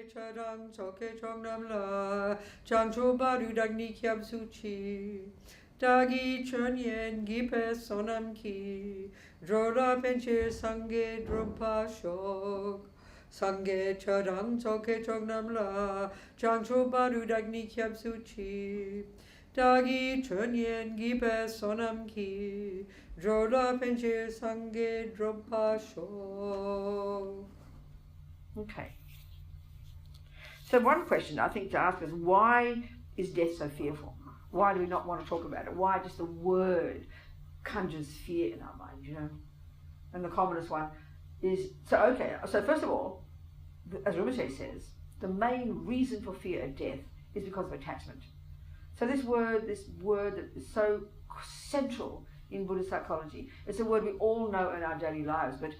Chadang Choke Chongnam La Changcho Baru Dagni Kyab Suchi Dagi Chunyen Gipe Sonam Ki Drola Penche Sange Drumpa Shok Sange Chadang Choke Chongnam La Changcho Baru Dagni Kyab Suchi Dagi Chunyen Gipe Sonam Ki Drola Penche Sange Drumpa Shok. Okay. So one question I think to ask is, why is death so fearful? Why do we not want to talk about it? Why just the word conjures fear in our mind, you know? And the commonest one is, so first of all, as Rinpoche says, the main reason for fear of death is because of attachment. So this word that is so central in Buddhist psychology, it's a word we all know in our daily lives, but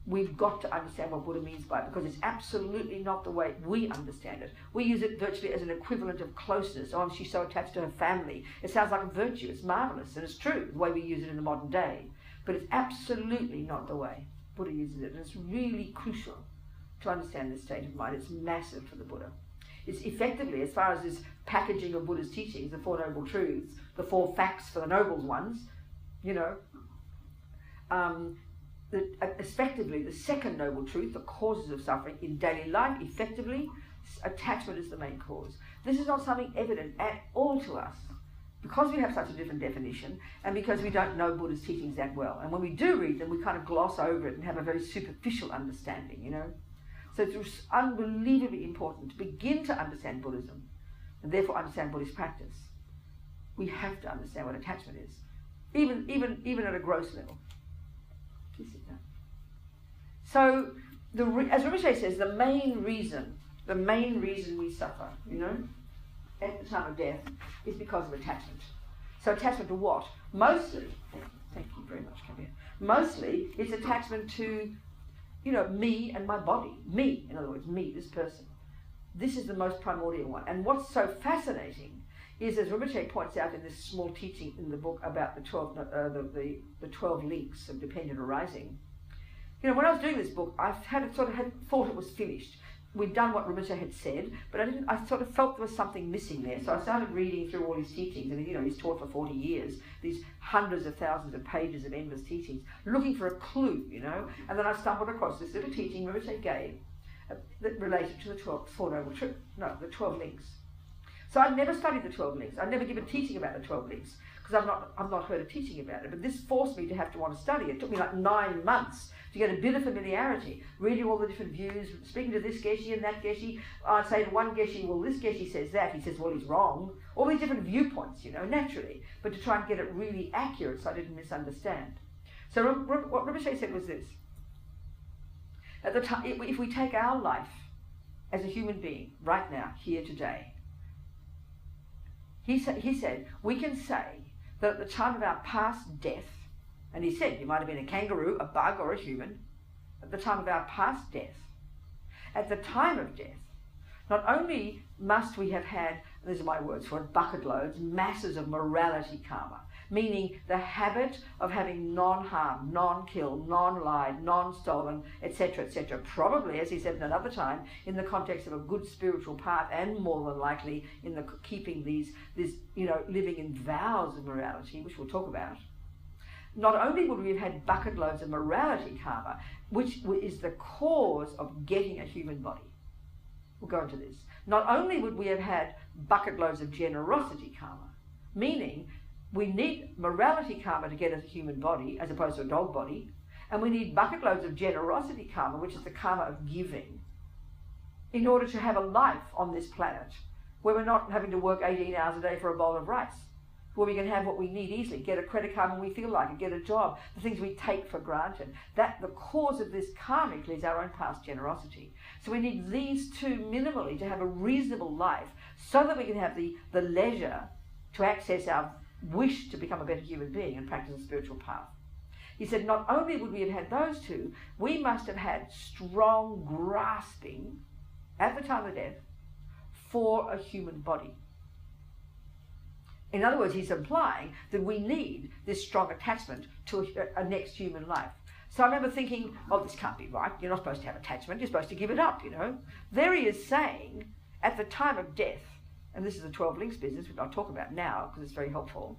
we've got to understand what Buddha means by it, because it's absolutely not the way we understand it. We use it virtually as an equivalent of closeness. Oh, she's so attached to her family. It sounds like a virtue. It's marvelous, and it's true, the way we use it in the modern day. But it's absolutely not the way Buddha uses it, and it's really crucial to understand this state of mind. It's massive for the Buddha. It's effectively, as far as this packaging of Buddha's teachings, the Four Noble Truths, the four facts for the noble ones, you know, effectively the second noble truth, the causes of suffering in daily life, effectively, attachment is the main cause. This is not something evident at all to us, because we have such a different definition, and because we don't know Buddha's teachings that well. And when we do read them, we kind of gloss over it and have a very superficial understanding, you know. So it's unbelievably important to begin to understand Buddhism, and therefore understand Buddhist practice. We have to understand what attachment is, even at a gross level. Please sit down. So, as Rinpoche says, the main reason we suffer, you know, at the time of death, is because of attachment. So attachment to what? Mostly, thank you very much, come here. Mostly, it's attachment to, you know, me and my body. Me, in other words, me, this person. This is the most primordial one. And what's so fascinating is, as Rinpoche points out in this small teaching in the book about the 12 links of dependent arising, you know, when I was doing this book, I had thought it was finished. We'd done what Rinpoche had said, but I sort of felt there was something missing there. So I started reading through all his teachings, and you know, he's taught for 40 years, these hundreds of thousands of pages of endless teachings, looking for a clue, you know, and then I stumbled across this little teaching Rinpoche gave that related to the 12 links. So I'd never studied the 12 links. I'd never given teaching about the 12 links, because I've not heard a teaching about it. But this forced me to have to want to study it. It took me like 9 months to get a bit of familiarity, reading all the different views, speaking to this Geshe and that Geshe. I'd say to one Geshe, well, this Geshe says that. He says, well, he's wrong. All these different viewpoints, you know, naturally. But to try and get it really accurate so I didn't misunderstand. So what Rinpoche said was this. At the time, if we take our life as a human being, right now, here, today, he said, we can say that at the time of our past death, and he said you might have been a kangaroo, a bug, or a human, at the time of our past death, at the time of death, not only must we have had, these are my words for it, bucket loads, masses of morality karma, meaning the habit of having non-harm, non-kill, non-lied, non-stolen, etc., etc. Probably, as he said at another time, in the context of a good spiritual path, and more than likely in the keeping this, you know, living in vows of morality, which we'll talk about. Not only would we have had bucket loads of morality karma, which is the cause of getting a human body. We'll go into this. Not only would we have had bucket loads of generosity karma, meaning we need morality karma to get us a human body as opposed to a dog body, and we need bucket loads of generosity karma, which is the karma of giving, in order to have a life on this planet where we're not having to work 18 hours a day for a bowl of rice, where we can have what we need easily, get a credit card when we feel like it, get a job, the things we take for granted. That the cause of this karmically is our own past generosity. So we need these two minimally to have a reasonable life so that we can have the leisure to access our wish to become a better human being and practice a spiritual path. He said not only would we have had those two, we must have had strong grasping at the time of death for a human body. In other words, he's implying that we need this strong attachment to a next human life. So I remember thinking, oh, this can't be right. You're not supposed to have attachment. You're supposed to give it up, you know. There he is saying, at the time of death, and this is the 12 links business, which I'll talk about now because it's very helpful.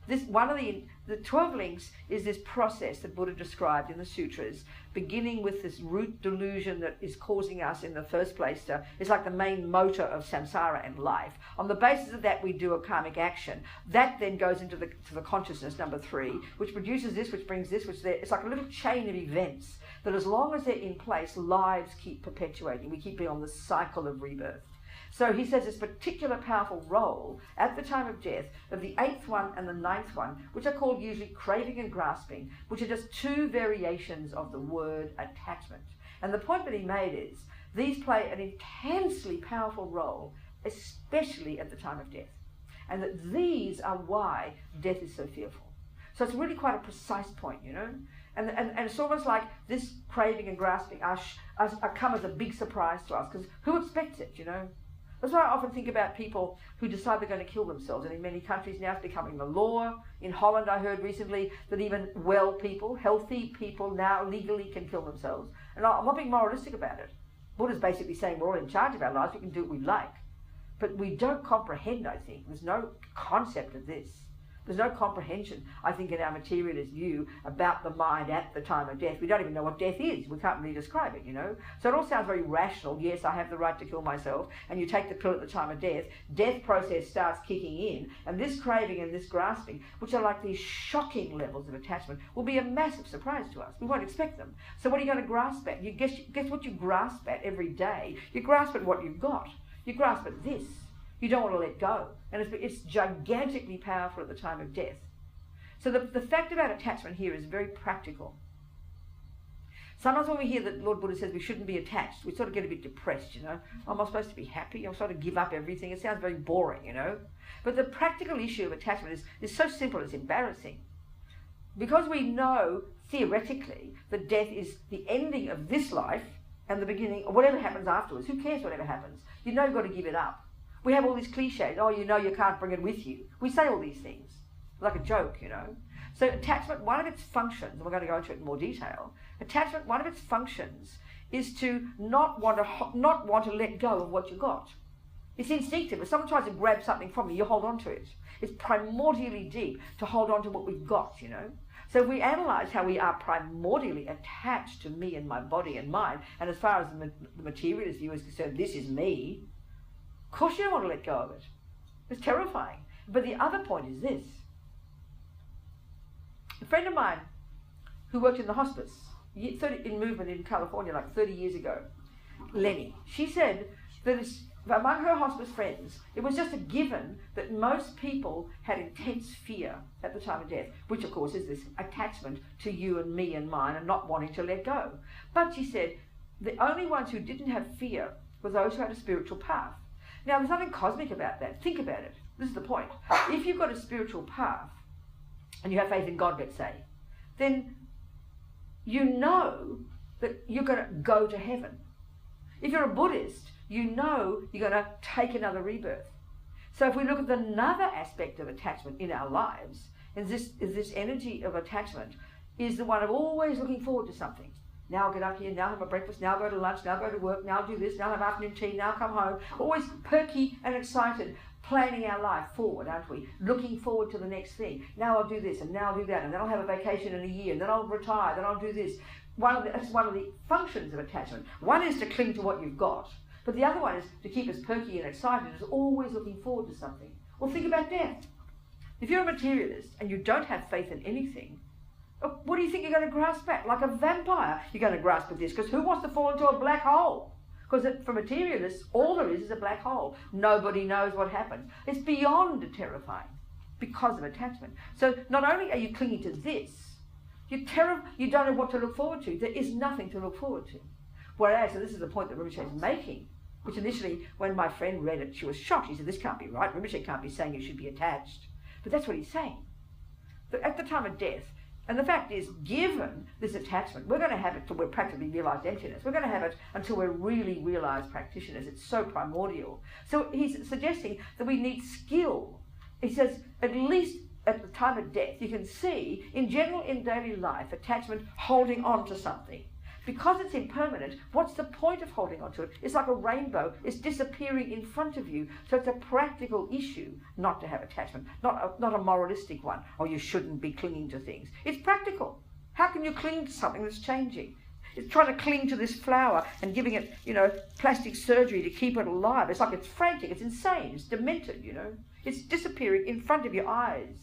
This one of the 12 links is this process that Buddha described in the sutras, beginning with this root delusion that is causing us in the first place to, it's like the main motor of samsara and life. On the basis of that, we do a karmic action. That then goes into the consciousness, number 3, which produces this, which brings this, which there. It's like a little chain of events that as long as they're in place, lives keep perpetuating. We keep being on the cycle of rebirth. So he says this particular powerful role at the time of death of the 8th one and the 9th one, which are called usually craving and grasping, which are just 2 variations of the word attachment. And the point that he made is these play an intensely powerful role, especially at the time of death. And that these are why death is so fearful. So it's really quite a precise point, you know. And it's almost like this craving and grasping are come as a big surprise to us, because who expects it, you know? That's why I often think about people who decide they're going to kill themselves, and in many countries now it's becoming the law. In Holland I heard recently that even well people, healthy people now legally can kill themselves. And I'm not being moralistic about it. Buddha's basically saying we're all in charge of our lives, we can do what we like. But we don't comprehend, I think. There's no concept of this. There's no comprehension, I think, in our materialist view about the mind at the time of death. We don't even know what death is. We can't really describe it, you know. So it all sounds very rational. Yes, I have the right to kill myself. And you take the pill at the time of death. Death process starts kicking in. And this craving and this grasping, which are like these shocking levels of attachment, will be a massive surprise to us. We won't expect them. So what are you going to grasp at? You guess what you grasp at every day? You grasp at what you've got. You grasp at this. You don't want to let go. And it's gigantically powerful at the time of death. So the fact about attachment here is very practical. Sometimes when we hear that Lord Buddha says we shouldn't be attached, we sort of get a bit depressed, you know. Am I supposed to be happy? I'm supposed to give up everything? It sounds very boring, you know. But the practical issue of attachment is so simple it's embarrassing. Because we know, theoretically, that death is the ending of this life and the beginning, or whatever happens afterwards. Who cares whatever happens? You know you've got to give it up. We have all these cliches. Oh, you know you can't bring it with you. We say all these things like a joke, you know. So attachment, one of its functions, and we're going to go into it in more detail, attachment, one of its functions is to not want to let go of what you got. It's instinctive. If someone tries to grab something from you, you hold on to it. It's primordially deep to hold on to what we've got, you know. So if we analyse how we are primordially attached to me and my body and mind, and as far as the materialist view is concerned, this is me, of course you don't want to let go of it. It's terrifying. But the other point is this. A friend of mine who worked in the hospice, in movement in California like 30 years ago, Lenny, she said that among her hospice friends, it was just a given that most people had intense fear at the time of death, which of course is this attachment to you and me and mine and not wanting to let go. But she said the only ones who didn't have fear were those who had a spiritual path. Now, there's nothing cosmic about that. Think about it. This is the point. If you've got a spiritual path, and you have faith in God, let's say, then you know that you're going to go to heaven. If you're a Buddhist, you know you're going to take another rebirth. So if we look at another aspect of attachment in our lives, and this energy of attachment is the one of always looking forward to something. Now I'll get up here, now I'll have my breakfast, now I'll go to lunch, now I'll go to work, now I'll do this, now I'll have afternoon tea, now I'll come home. Always perky and excited, planning our life forward, aren't we? Looking forward to the next thing. Now I'll do this, and now I'll do that, and then I'll have a vacation in a year, and then I'll retire, then I'll do this. That's one of the functions of attachment. One is to cling to what you've got, but the other one is to keep us perky and excited, is always looking forward to something. Well, think about death. If you're a materialist and you don't have faith in anything, what do you think you're going to grasp at? Like a vampire, you're going to grasp at this, because who wants to fall into a black hole? Because for materialists, all there is a black hole. Nobody knows what happens. It's beyond terrifying because of attachment. So not only are you clinging to this, you don't know what to look forward to. There is nothing to look forward to. Whereas, and this is the point that Rinpoche is making, which initially, when my friend read it, she was shocked. She said, this can't be right. Rinpoche can't be saying you should be attached. But that's what he's saying. But at the time of death, and the fact is, given this attachment, we're going to have it till we're practically realised emptiness. We're going to have it until we're really realised practitioners. It's so primordial. So he's suggesting that we need skill. He says at least at the time of death, you can see, in general, in daily life, attachment holding on to something. Because it's impermanent, what's the point of holding on to it? It's like a rainbow. It's disappearing in front of you. So it's a practical issue not to have attachment, not a moralistic one. Oh, you shouldn't be clinging to things. It's practical. How can you cling to something that's changing? It's trying to cling to this flower and giving it, plastic surgery to keep it alive. It's like it's frantic. It's insane. It's demented, It's disappearing in front of your eyes.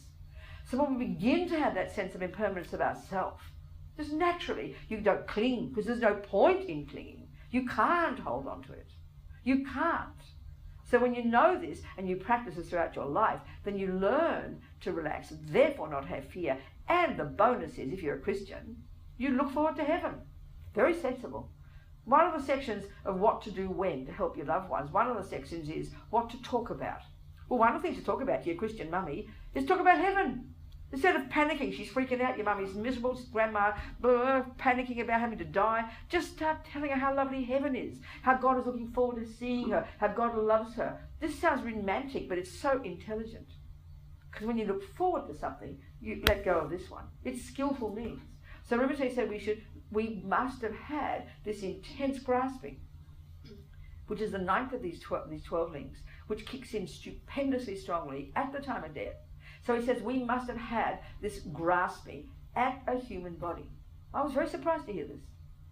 So when we begin to have that sense of impermanence of ourself, just naturally, you don't cling, because there's no point in clinging. You can't hold on to it. You can't. So when you know this and you practice this throughout your life, then you learn to relax, therefore not have fear. And the bonus is, if you're a Christian, you look forward to heaven. Very sensible. One of the sections of what to do when to help your loved ones, one of the sections is what to talk about. Well, one of the things to talk about to your Christian mummy is talk about heaven. Instead of panicking, she's freaking out, your mummy's miserable, grandma, panicking about having to die, just start telling her how lovely heaven is, how God is looking forward to seeing her, how God loves her. This sounds romantic, but it's so intelligent. Because when you look forward to something, you let go of this one. It's skillful means. So Rinpoche said we must have had this intense grasping, which is the ninth of these 12 links, which kicks in stupendously strongly at the time of death. So he says we must have had this grasping at a human body. I was very surprised to hear this.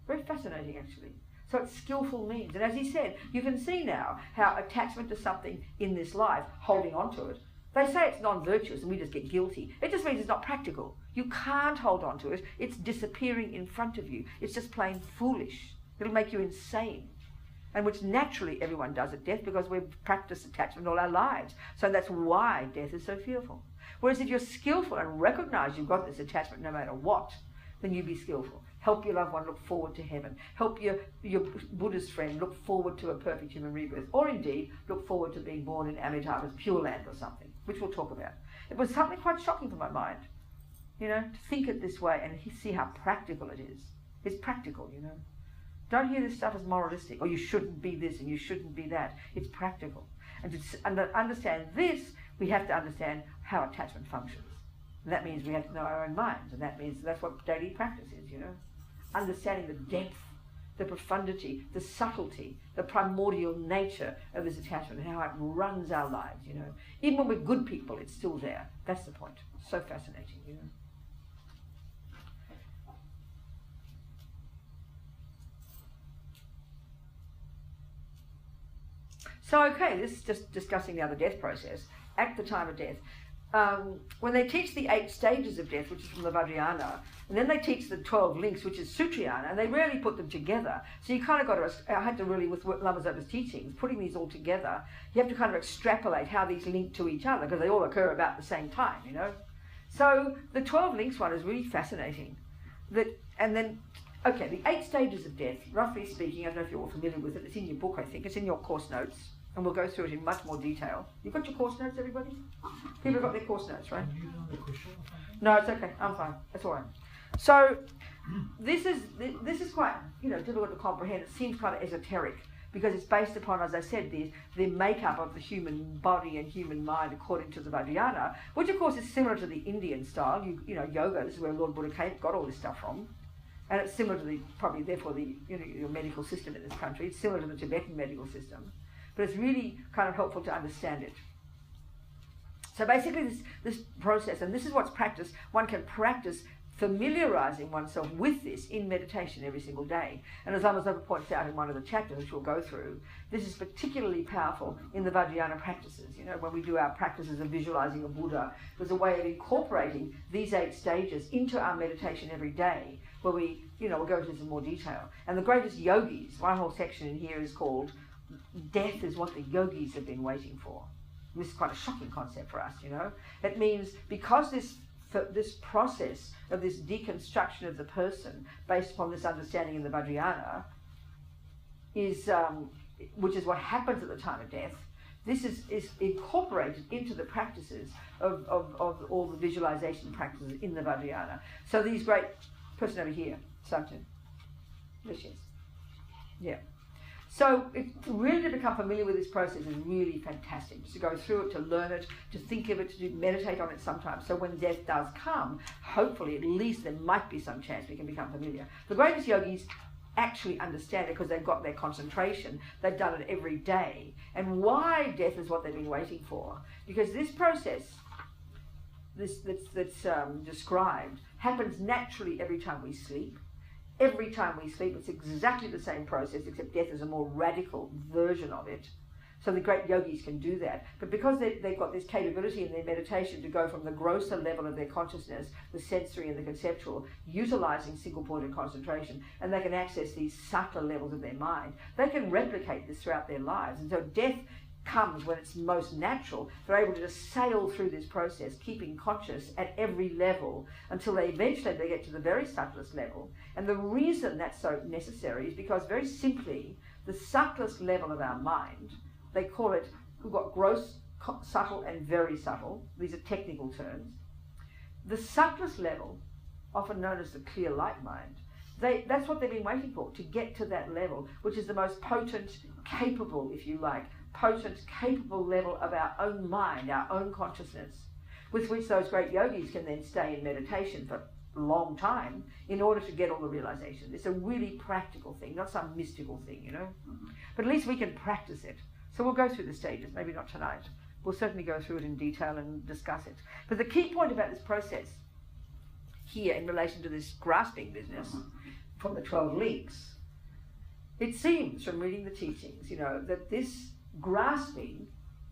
Very fascinating, actually. So it's skillful means. And as he said, you can see now how attachment to something in this life, holding on to it, they say it's non-virtuous and we just get guilty. It just means it's not practical. You can't hold on to it. It's disappearing in front of you. It's just plain foolish. It'll make you insane. And which naturally everyone does at death because we've practiced attachment all our lives. So that's why death is so fearful. Whereas if you're skillful and recognize you've got this attachment no matter what, then you be skillful. Help your loved one look forward to heaven. Help your Buddhist friend look forward to a perfect human rebirth. Or indeed, look forward to being born in Amitabha's Pure Land or something, which we'll talk about. It was something quite shocking for my mind, to think it this way and see how practical it is. It's practical, Don't hear this stuff as moralistic, or you shouldn't be this and you shouldn't be that. It's practical. And to understand this, we have to understand how attachment functions. And that means we have to know our own minds, and that means that's what daily practice is, Understanding the depth, the profundity, the subtlety, the primordial nature of this attachment and how it runs our lives, Even when we're good people, it's still there. That's the point. So fascinating, So, okay, this is just discussing now the death process at the time of death. When they teach the 8 stages of death, which is from the Vajrayana, and then they teach the 12 links, which is Sutrayana, and they rarely put them together. So you kind of got to, I had to really, with Lama Zopa's teachings, putting these all together, you have to kind of extrapolate how these link to each other, because they all occur about the same time, So the 12 links one is really fascinating. And then, okay, the 8 stages of death, roughly speaking, I don't know if you're all familiar with it, it's in your book, I think, it's in your course notes. And we'll go through it in much more detail. You've got your course notes, everybody? People have got their course notes, right? No, it's okay. I'm fine. That's all right. So this is quite difficult to comprehend. It seems kind of esoteric because it's based upon, as I said, the makeup of the human body and human mind according to the Vajrayana, which of course is similar to the Indian style. Yoga. This is where Lord Buddha got all this stuff from. And it's similar to your medical system in this country. It's similar to the Tibetan medical system. But it's really kind of helpful to understand it. So basically this process, and this is what's practiced, one can practice familiarizing oneself with this in meditation every single day. And as Lama Zopa points out in one of the chapters, which we'll go through, this is particularly powerful in the Vajrayana practices. When we do our practices of visualizing a Buddha, there's a way of incorporating these 8 stages into our meditation every day, where we'll go into this in more detail. And the greatest yogis, one whole section in here is called Death is what the yogis have been waiting for. This is quite a shocking concept for us, It means because this process of this deconstruction of the person based upon this understanding in the Vajrayana is, which is what happens at the time of death, this is incorporated into the practices of all the visualization practices in the Vajrayana. So these great, person over here, Samton, yeah. So really to become familiar with this process is really fantastic. Just to go through it, to learn it, to think of it, to meditate on it sometimes. So when death does come, hopefully at least there might be some chance we can become familiar. The greatest yogis actually understand it because they've got their concentration. They've done it every day. And why death is what they've been waiting for? Because this process, that's described, happens naturally every time we sleep. Every time we sleep, it's exactly the same process, except death is a more radical version of it. So the great yogis can do that. But because they've got this capability in their meditation to go from the grosser level of their consciousness, the sensory and the conceptual, utilizing single-pointed concentration, and they can access these subtler levels of their mind, they can replicate this throughout their lives. And so death comes when it's most natural. They're able to just sail through this process, keeping conscious at every level until they eventually get to the very subtlest level. And the reason that's so necessary is because, very simply, the subtlest level of our mind, they call it, we've got gross, subtle and very subtle. These are technical terms. The subtlest level, often known as the clear light mind, that's what they've been waiting for, to get to that level, which is the most potent, capable, if you like, capable level of our own mind, our own consciousness, with which those great yogis can then stay in meditation for a long time in order to get all the realization. It's a really practical thing, not some mystical thing, you know. But at least we can practice it. So we'll go through the stages, maybe not tonight. We'll certainly go through it in detail and discuss it. But the key point about this process here in relation to this grasping business from the 12 links, it seems from reading the teachings, you know, that this grasping,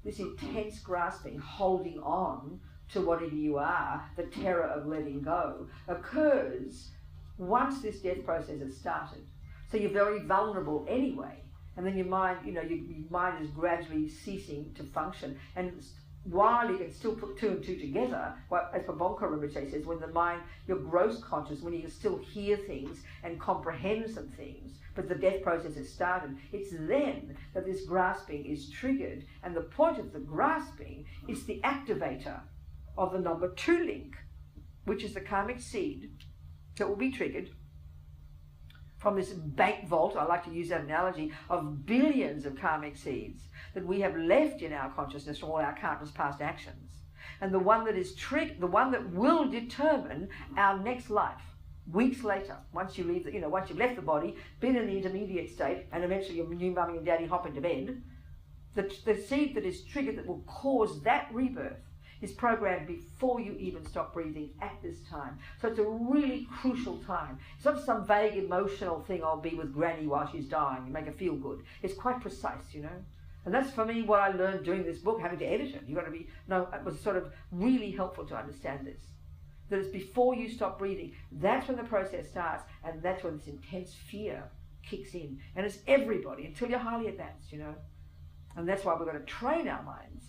this intense grasping, holding on to whatever you are, the terror of letting go, occurs once this death process has started. So you're very vulnerable anyway, and then your mind, you know, your mind is gradually ceasing to function. And while you can still put two and two together, well, as Rebirth Rinpoche says, when the mind, your gross conscious, when you can still hear things and comprehend some things, but the death process has started, it's then that this grasping is triggered. And the point of the grasping is the activator of the number 2 link, which is the karmic seed that will be triggered from this bank vault, I like to use that analogy, of billions of karmic seeds that we have left in our consciousness from all our countless past actions. And the one that is the one that will determine our next life, weeks later, once you leave, once you've left the body, been in the intermediate state, and eventually your new mummy and daddy hop into bed, the seed that is triggered that will cause that rebirth is programmed before you even stop breathing at this time. So it's a really crucial time. It's not some vague emotional thing, I'll be with granny while she's dying, and make her feel good. It's quite precise, you know. And that's for me what I learned doing this book, having to edit it. You've got to be, it was sort of really helpful to understand this. That it's before you stop breathing. That's when the process starts, and that's when this intense fear kicks in. And it's everybody, until you're highly advanced, you know. And that's why we've got to train our minds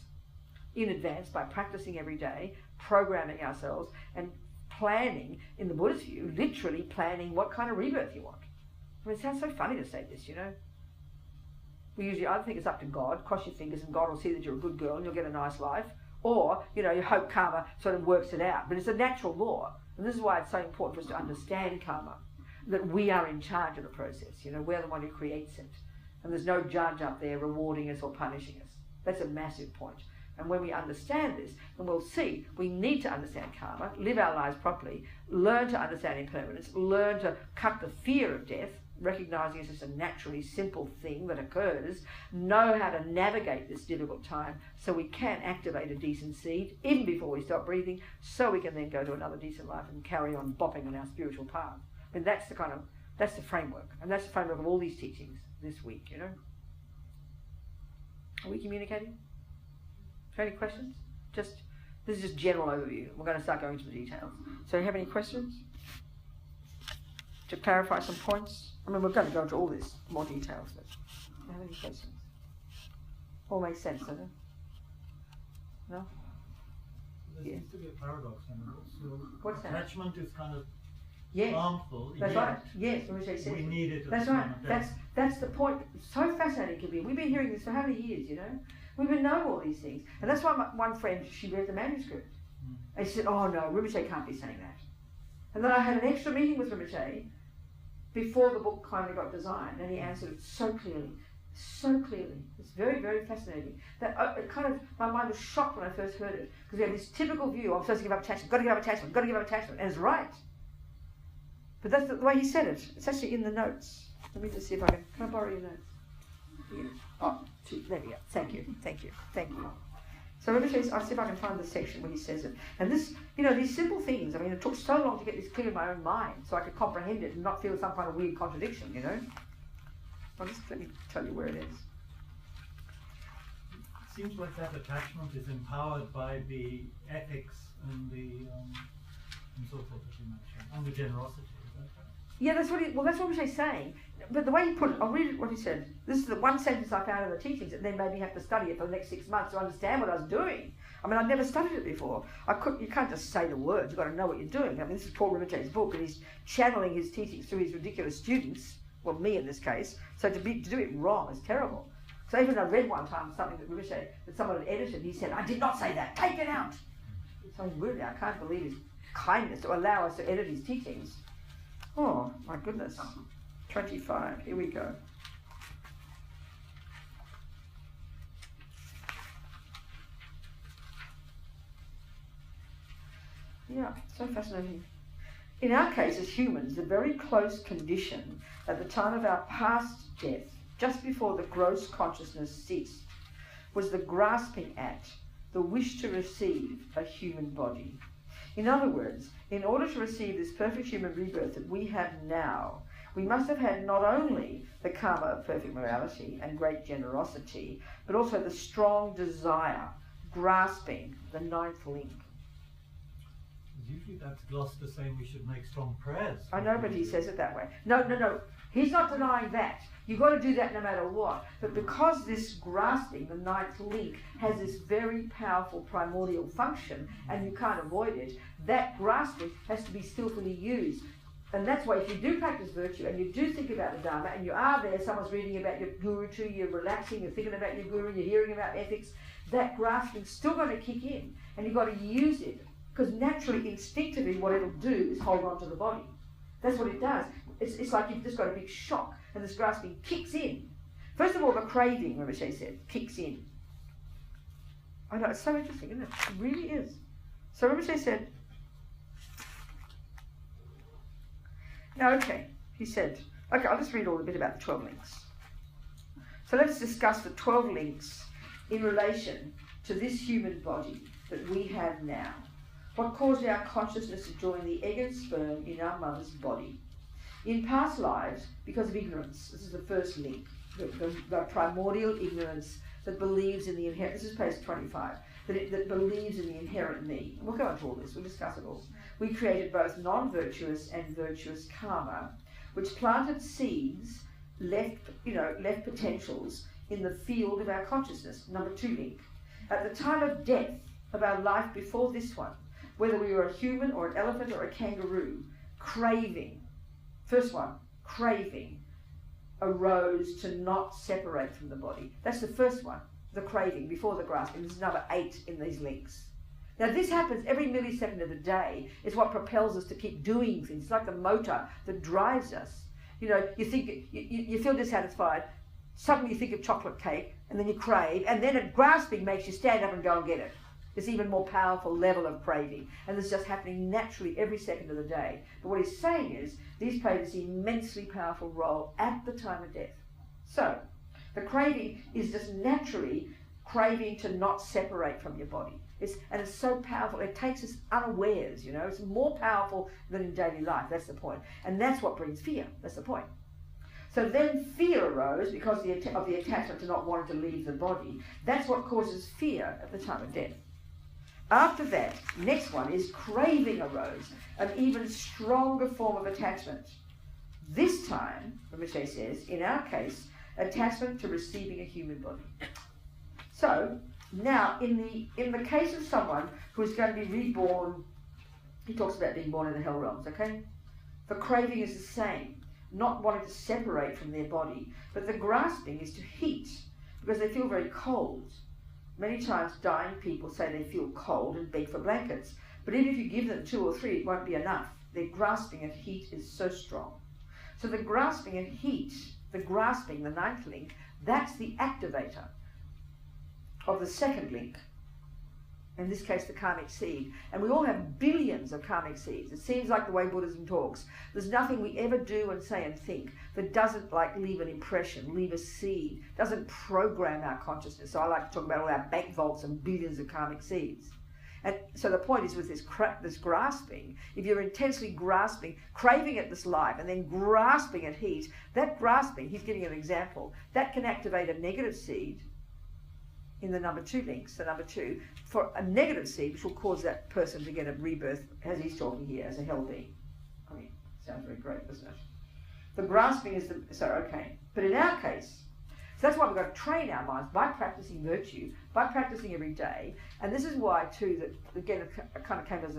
in advance by practicing every day, programming ourselves, and planning, in the Buddhist view, literally planning what kind of rebirth you want. I mean, it sounds so funny to say this, you know. We usually either think it's up to God, cross your fingers and God will see that you're a good girl and you'll get a nice life, or, you hope karma sort of works it out. But it's a natural law, and this is why it's so important for us to understand karma, that we are in charge of the process, we're the one who creates it. And there's no judge up there rewarding us or punishing us. That's a massive point. And when we understand this, then we'll see we need to understand karma, live our lives properly, learn to understand impermanence, learn to cut the fear of death, recognizing it's just a naturally simple thing that occurs, know how to navigate this difficult time so we can activate a decent seed even before we stop breathing, so we can then go to another decent life and carry on bopping on our spiritual path. I mean, that's the framework, and that's the framework of all these teachings this week, Are we communicating? Any questions? This is just general overview. We're going to start going into the details. So, you have any questions? To clarify some points? I mean, we're going to go into all this more details, but do you have any questions? All makes sense, doesn't it? No? There seems to be a paradox in it. So what's that? Attachment is kind of yes. harmful. That's right. Yes, we need it. That's right. That's the point. It's so fascinating, Kabir. We've been hearing this for how many years, We've been knowing all these things. And that's why one friend, she read the manuscript. And she said, oh no, Rinpoche can't be saying that. And then I had an extra meeting with Rinpoche before the book finally got designed, and he answered it so clearly. so clearly. It's very, very fascinating. That it kind of, my mind was shocked when I first heard it, because we have this typical view, I'm supposed to give up attachment, got to give up attachment, got to give up attachment, and it's right. But that's the way he said it. It's actually in the notes. Let me just see if I can I borrow your notes? Yeah. Oh, there we go. Thank you. So let me see if I can find the section where he says it. And this, these simple things, I mean, it took so long to get this clear in my own mind so I could comprehend it and not feel some kind of weird contradiction, Well, just let me tell you where it is. It seems like that attachment is empowered by the ethics and the and so forth that you mentioned, and the generosity. Is that right? Yeah, that's what he's saying. But the way he put it, I'll read what he said. This is the one sentence I found in the teachings that then made me have to study it for the next 6 months to understand what I was doing. I mean, I'd never studied it before. You can't just say the words, you've got to know what you're doing. I mean, this is Paul Rinpoche's book, and he's channeling his teachings through his ridiculous students, well, me in this case, so to do it wrong is terrible. So even I read one time something that Rinpoche, that someone had edited, he said, I did not say that, take it out. So really, I can't believe his kindness to allow us to edit his teachings. Oh, my goodness. 25, here we go. Yeah, so fascinating. In our case as humans, the very close condition at the time of our past death, just before the gross consciousness ceased, was the grasping at, the wish to receive a human body. In other words, in order to receive this perfect human rebirth that we have now, we must have had not only the karma of perfect morality and great generosity, but also the strong desire, grasping the ninth link. Usually that's Gloucester saying we should make strong prayers. I know, but he says it that way. No. He's not denying that. You've got to do that no matter what. But because this grasping, the ninth link, has this very powerful primordial function, and you can't avoid it, that grasping has to be skillfully used. And that's why if you do practice virtue and you do think about the Dharma and you are there, someone's reading about your guru to you, you're relaxing, you're thinking about your guru, you're hearing about ethics, that grasping's still going to kick in and you've got to use it, because naturally, instinctively, what it'll do is hold on to the body. That's what it does. It's like you've just got a big shock and this grasping kicks in. First of all, the craving, Rinpoche said, kicks in. I know, it's so interesting, isn't it? It really is. So Rinpoche said, he said, I'll just read all a bit about the 12 links. So let's discuss the 12 links in relation to this human body that we have now. What caused our consciousness to join the egg and sperm in our mother's body? In past lives, because of ignorance, this is the first link, the primordial ignorance that believes in the inherent, this is page 25, that believes in the inherent me. We'll go into all this, we'll discuss it all. We created both non-virtuous and virtuous karma, which planted seeds, left potentials in the field of our consciousness. Number 2 link. At the time of death of our life before this one, whether we were a human or an elephant or a kangaroo, craving, first one, craving, arose to not separate from the body. That's the first one, the craving, before the grasping. This is number 8 in these links. Now this happens every millisecond of the day. It's what propels us to keep doing things. It's like the motor that drives us. You think, you feel dissatisfied, suddenly you think of chocolate cake, and then you crave, and then grasping makes you stand up and go and get it. This even more powerful level of craving. And this is just happening naturally every second of the day. But what he's saying is, these play this immensely powerful role at the time of death. So, the craving is just naturally craving to not separate from your body. And it's so powerful, it takes us unawares, It's more powerful than in daily life, that's the point. And that's what brings fear, that's the point. So then fear arose because of the attachment to not wanting to leave the body. That's what causes fear at the time of death. After that, next one is craving arose, an even stronger form of attachment. This time, Rinpoche says, in our case, attachment to receiving a human body. So, now, in the case of someone who is going to be reborn, he talks about being born in the hell realms, okay? The craving is the same, not wanting to separate from their body, but the grasping is to heat, because they feel very cold. Many times dying people say they feel cold and beg for blankets, but even if you give them 2 or 3, it won't be enough. Their grasping at heat is so strong. So the grasping at heat The grasping, the ninth link, that's the activator of the second link. In this case, the karmic seed. And we all have billions of karmic seeds. It seems like the way Buddhism talks. There's nothing we ever do and say and think that doesn't like leave an impression, leave a seed, doesn't program our consciousness. So I like to talk about all our bank vaults and billions of karmic seeds. And so the point is with this grasping, if you're intensely grasping, craving at this life and then grasping at heat, that grasping, he's giving an example, that can activate a negative seed in the number 2 links, the number 2, for a negative seed which will cause that person to get a rebirth, as he's talking here, as a hell being. I mean, sounds very great, doesn't it? The grasping is the, so okay. But in our case, so that's why we've got to train our minds by practicing virtue, by practicing every day. And this is why, too, that, again, it kind of came as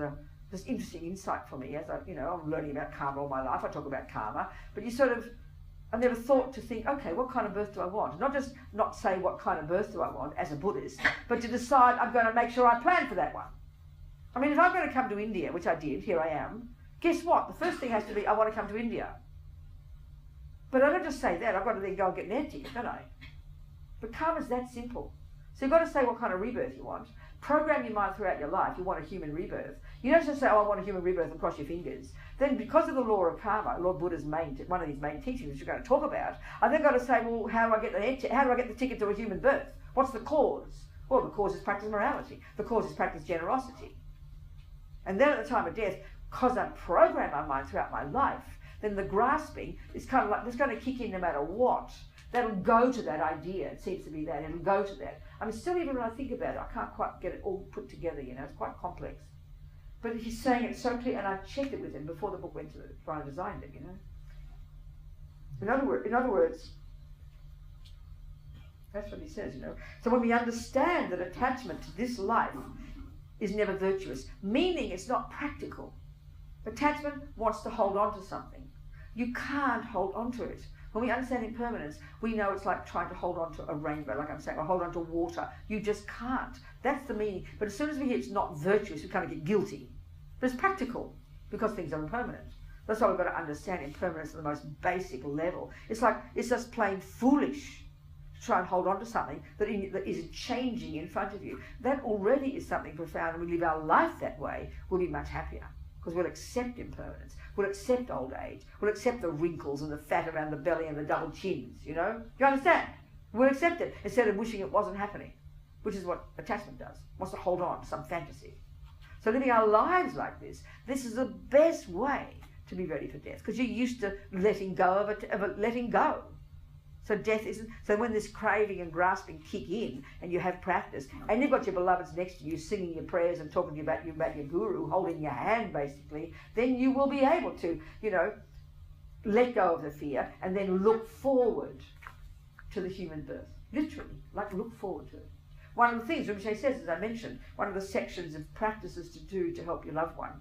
this interesting insight for me, as I'm learning about karma all my life. I talk about karma, but you sort of, I never thought to think, okay, what kind of birth do I want? Not just not say what kind of birth do I want as a Buddhist, but to decide I'm going to make sure I plan for that one. I mean, if I'm going to come to India, which I did, here I am, guess what? The first thing has to be, I want to come to India. But I don't just say that, I've got to then go and get an air ticket, don't I? But karma's that simple. So you've got to say what kind of rebirth you want. Program your mind throughout your life, you want a human rebirth. You don't just say, oh, I want a human rebirth and cross your fingers. Then because of the law of karma, Lord Buddha's one of his main teachings, which we're going to talk about, I then got to say, well, how do I get the ticket to a human birth? What's the cause? Well, the cause is practice morality. The cause is practice generosity. And then at the time of death, because I program my mind throughout my life, then the grasping is kind of like, it's going to kick in no matter what. That'll go to that idea. It seems to be that. It'll go to that. I mean, still even when I think about it, I can't quite get it all put together, It's quite complex. But he's saying it so clear, and I checked it with him before the book went to before I designed it, In other words, that's what he says, So when we understand that attachment to this life is never virtuous, meaning it's not practical. Attachment wants to hold on to something. You can't hold on to it. When we understand impermanence, we know it's like trying to hold on to a rainbow, like I'm saying, or hold on to water. You just can't. That's the meaning. But as soon as we hear it's not virtuous, we kind of get guilty. But it's practical, because things are impermanent. That's why we've got to understand impermanence at the most basic level. It's like, it's just plain foolish to try and hold on to something that is changing in front of you. That already is something profound, and we live our life that way, we'll be much happier. Because we'll accept impermanence, we'll accept old age, we'll accept the wrinkles and the fat around the belly and the double chins, Do you understand? We'll accept it instead of wishing it wasn't happening, which is what attachment does. It wants to hold on to some fantasy. So living our lives like this is the best way to be ready for death, because you're used to letting go of it, letting go. So death isn't, so when this craving and grasping kick in and you have practice and you've got your beloveds next to you singing your prayers and talking to you about your guru, holding your hand basically, then you will be able to, let go of the fear and then look forward to the human birth. Literally, like look forward to it. One of the things Rinpoche says, as I mentioned, one of the sections of practices to do to help your loved one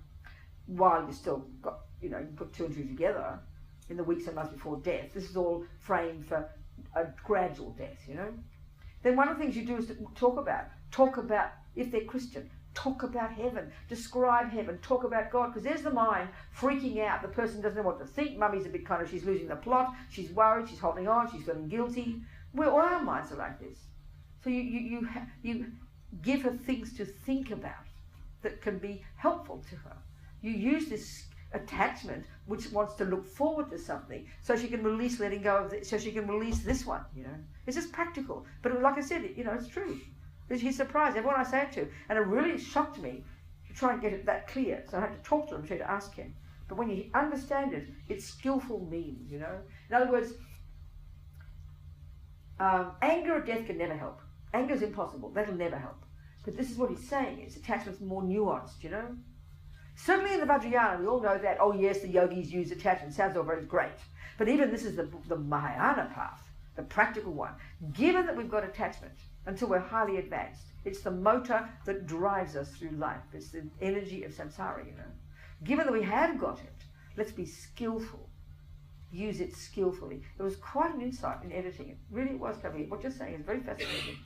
while you still got, you put 2 and 2 together, in the weeks and months before death. This is all framed for a gradual death, Then one of the things you do is to talk about, if they're Christian, talk about heaven, describe heaven, talk about God, because there's the mind freaking out. The person doesn't know what to think. Mummy's a bit kind of, she's losing the plot, she's worried, she's holding on, she's feeling guilty. All our minds are like this. So you give her things to think about that can be helpful to her. You use this attachment which wants to look forward to something so she can release letting go of it, so she can release this one, It's just practical. But like I said, it's true. He's surprised, everyone I say it to. And it really shocked me to try and get it that clear. So I had to talk to him, to ask him. But when you understand it, it's skillful means, In other words, anger or death can never help. Anger is impossible. That'll never help. But this is what he's saying, is attachment's more nuanced, Certainly in the Vajrayana, we all know that, oh yes, the yogis use attachment. Sounds all very great. But even this is the Mahayana path, the practical one. Given that we've got attachment until we're highly advanced, it's the motor that drives us through life. It's the energy of samsara, Given that we have got it, let's be skillful. Use it skillfully. There was quite an insight in editing. It really was coming in. What you're saying is very fascinating.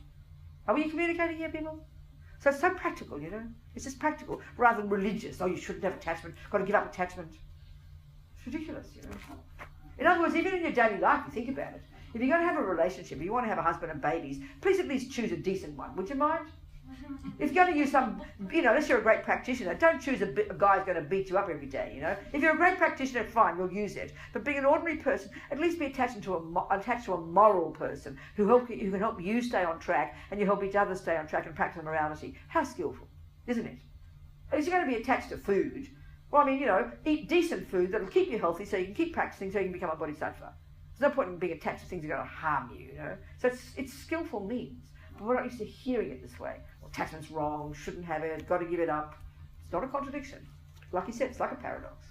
Are we communicating here, people? So it's so practical, It's just practical, rather than religious. Oh, you shouldn't have attachment. Got to give up attachment. It's ridiculous, In other words, even in your daily life, you think about it. If you're going to have a relationship, if you want to have a husband and babies, please at least choose a decent one. Would you mind? If you're going to use some, unless you're a great practitioner, don't choose a guy who's going to beat you up every day, If you're a great practitioner, fine, you'll use it. But being an ordinary person, at least be attached to a moral person who can help you stay on track and you help each other stay on track and practice morality. How skillful, isn't it? If you're going to be attached to food, well, eat decent food that'll keep you healthy so you can keep practicing so you can become a bodhisattva. There's no point in being attached to things that are going to harm you, So it's skillful means. But we're not used to hearing it this way. Well, attachment's wrong, shouldn't have it, got to give it up. It's not a contradiction. Like he said, it's like a paradox.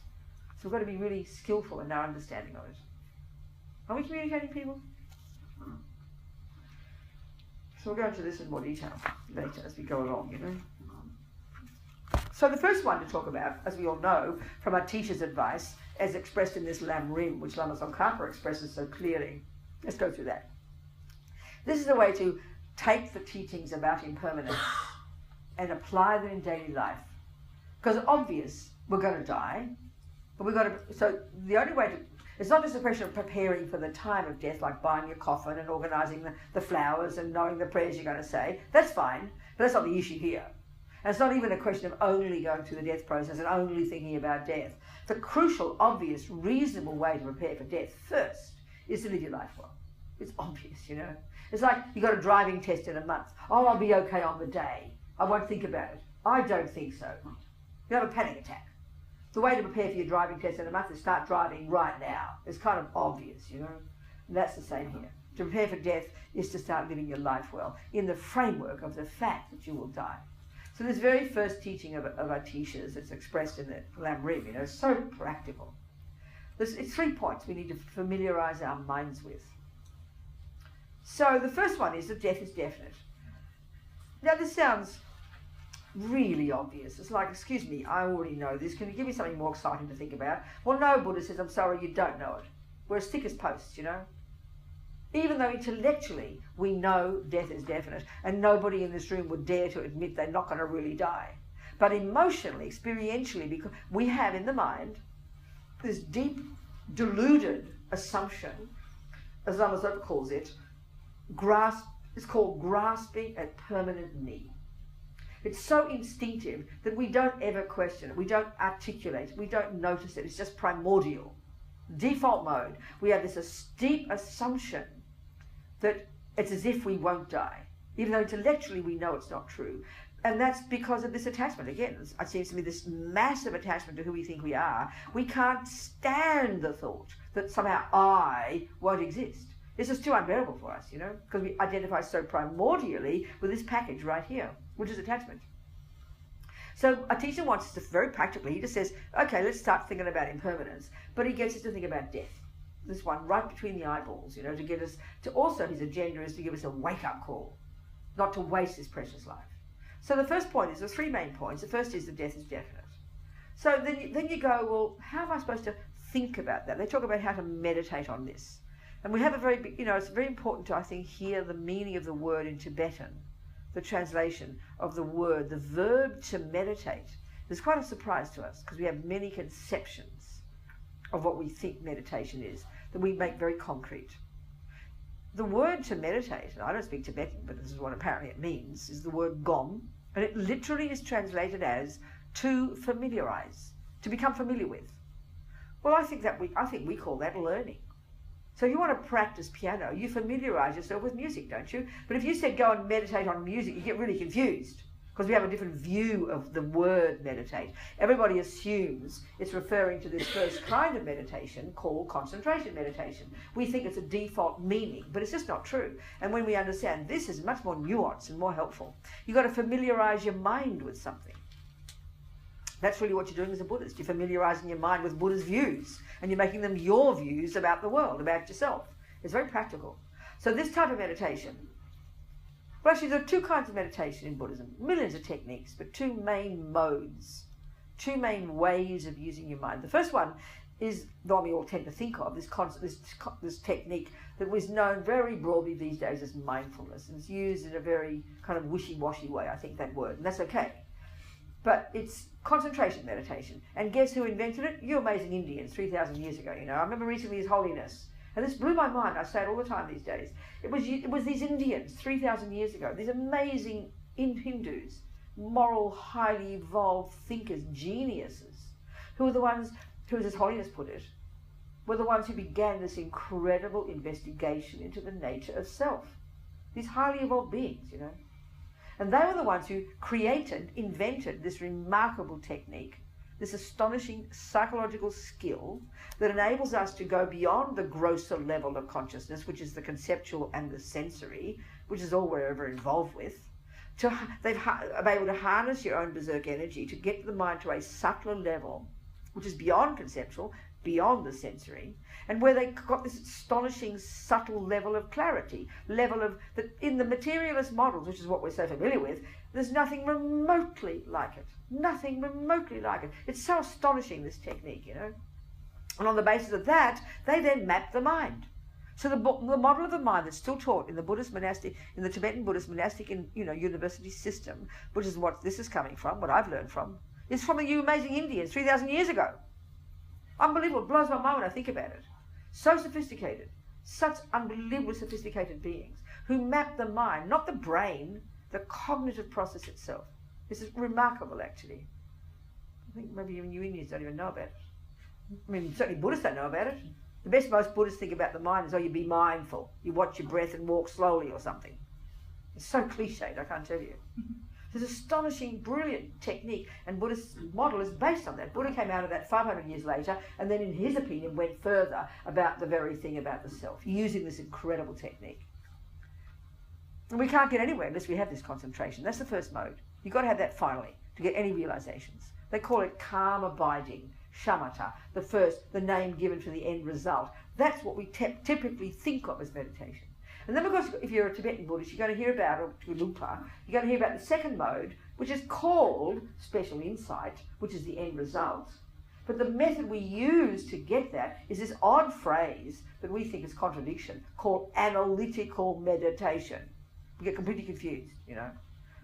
So we've got to be really skillful in our understanding of it. Are we communicating, people? So we'll go into this in more detail later as we go along, So the first one to talk about, as we all know, from our teacher's advice, as expressed in this Lam Rim, which Lama Zopa expresses so clearly. Let's go through that. This is a way to take the teachings about impermanence and apply them in daily life. Because it's obvious we're going to die, but so the only way to, it's not just a question of preparing for the time of death, like buying your coffin and organising the flowers and knowing the prayers you're going to say. That's fine, but that's not the issue here. And it's not even a question of only going through the death process and only thinking about death. The crucial, obvious, reasonable way to prepare for death first is to live your life well. It's obvious, It's like you got a driving test in a month. Oh, I'll be okay on the day. I won't think about it. I don't think so. You have a panic attack. The way to prepare for your driving test in a month is start driving right now. It's kind of obvious, And that's the same here. To prepare for death is to start living your life well in the framework of the fact that you will die. So this very first teaching of our teachers, it's expressed in the Lam Rim, is so practical. It's 3 points we need to familiarise our minds with. So the first one is that death is definite. Now this sounds really obvious. It's like, excuse me, I already know this. Can you give me something more exciting to think about? Well, no, Buddha says, I'm sorry, you don't know it. We're as thick as posts, Even though intellectually we know death is definite, and nobody in this room would dare to admit they're not going to really die. But emotionally, experientially, because we have in the mind this deep, deluded assumption, as Lama Zopa calls it, it's called grasping at permanent need. It's so instinctive that we don't ever question it, we don't articulate it, we don't notice it, it's just primordial. Default mode, we have this deep assumption that it's as if we won't die, even though intellectually we know it's not true. And that's because of this attachment. Again, it seems to me this massive attachment to who we think we are. We can't stand the thought that somehow I won't exist. This is too unbearable for us, because we identify so primordially with this package right here, which is attachment. So a teacher wants us to, very practically, he just says, okay, let's start thinking about impermanence. But he gets us to think about death. This one right between the eyeballs, to get us to, also his agenda is to give us a wake-up call, not to waste this precious life. So the first point is, there's 3 main points. The first is that death is definite. So then you go, well, how am I supposed to think about that? They talk about how to meditate on this. And we have a very, it's very important to, I think, hear the meaning of the word in Tibetan, the translation of the word, the verb to meditate. It's quite a surprise to us because we have many conceptions of what we think meditation is that we make very concrete. The word to meditate, and I don't speak Tibetan, but this is what apparently it means, is the word gom, and it literally is translated as to familiarize, to become familiar with. Well, I think we call that learning. So if you want to practice piano, you familiarize yourself with music, don't you? But if you said go and meditate on music, you get really confused because we have a different view of the word meditate. Everybody assumes it's referring to this first kind of meditation called concentration meditation. We think it's a default meaning, but it's just not true. And when we understand this is much more nuanced and more helpful, you've got to familiarize your mind with something. That's really what you're doing as a Buddhist. You're familiarizing your mind with Buddha's views, and you're making them your views about the world, about yourself. It's very practical. So this type of meditation, well, actually there are 2 kinds of meditation in Buddhism. Millions of techniques, but 2 main modes, 2 main ways of using your mind. The first one is the one we all tend to think of, this technique that was known very broadly these days as mindfulness. And it's used in a very kind of wishy-washy way, I think, that word, and that's okay. But it's concentration meditation. And guess who invented it? You amazing Indians 3,000 years ago, you know. I remember recently His Holiness, and this blew my mind, I say it all the time these days. It was these Indians 3,000 years ago, these amazing Hindus, moral, highly evolved thinkers, geniuses, who were the ones who, as His Holiness put it, were the ones who began this incredible investigation into the nature of self. These highly evolved beings, you know. And they were the ones who invented this remarkable technique, this astonishing psychological skill that enables us to go beyond the grosser level of consciousness, which is the conceptual and the sensory, which is all we're ever involved with. They've been able to harness your own berserk energy to get the mind to a subtler level, which is beyond conceptual, beyond the sensory, and where they got this astonishing subtle level of clarity, level of that in the materialist models, which is what we're so familiar with, there's nothing remotely like it. Nothing remotely like it. It's so astonishing, this technique, you know. And on the basis of that, they then map the mind. So the model of the mind that's still taught in the Buddhist monastic, in the Tibetan Buddhist monastic, university system, which is what this is coming from, what I've learned from, is from the amazing Indians 3,000 years ago. Unbelievable. It blows my mind when I think about it. So sophisticated. Such unbelievably sophisticated beings who map the mind, not the brain, the cognitive process itself. This is remarkable, actually. I think maybe even you Indians don't even know about it. I mean, certainly Buddhists don't know about it. The best most Buddhists think about the mind is, oh, you be mindful. You watch your breath and walk slowly or something. It's so cliched, I can't tell you. This astonishing, brilliant technique, and Buddhist model is based on that. Buddha came out of that 500 years later, and then in his opinion went further about the very thing about the self, using this incredible technique. And we can't get anywhere unless we have this concentration. That's the first mode. You've got to have that finally, to get any realizations. They call it calm abiding, shamatha, the name given to the end result. That's what we typically think of as meditation. And then, of course, if you're a Tibetan Buddhist, you're going to hear about, or Lupa, you're going to hear about the second mode, which is called special insight, which is the end result. But the method we use to get that is this odd phrase that we think is contradiction, called analytical meditation. We get completely confused, you know.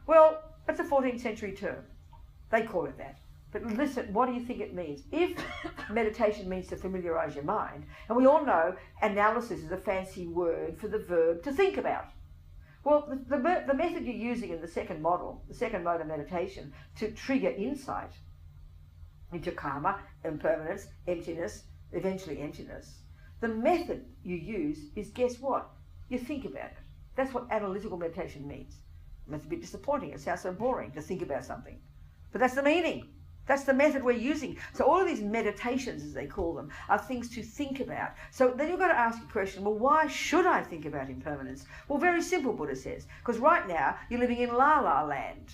Well, that's a 14th century term. They call it that. But listen, what do you think it means? If meditation means to familiarize your mind, and we all know analysis is a fancy word for the verb to think about. Well, the method you're using in the second model, the second mode of meditation, to trigger insight into karma, impermanence, emptiness, eventually emptiness, the method you use is, guess what? You think about it. That's what analytical meditation means. It's a bit disappointing. It sounds so boring to think about something. But that's the meaning. That's the method we're using. So all of these meditations, as they call them, are things to think about. So then you've got to ask a question, well, why should I think about impermanence? Well, very simple, Buddha says, because right now you're living in la-la land.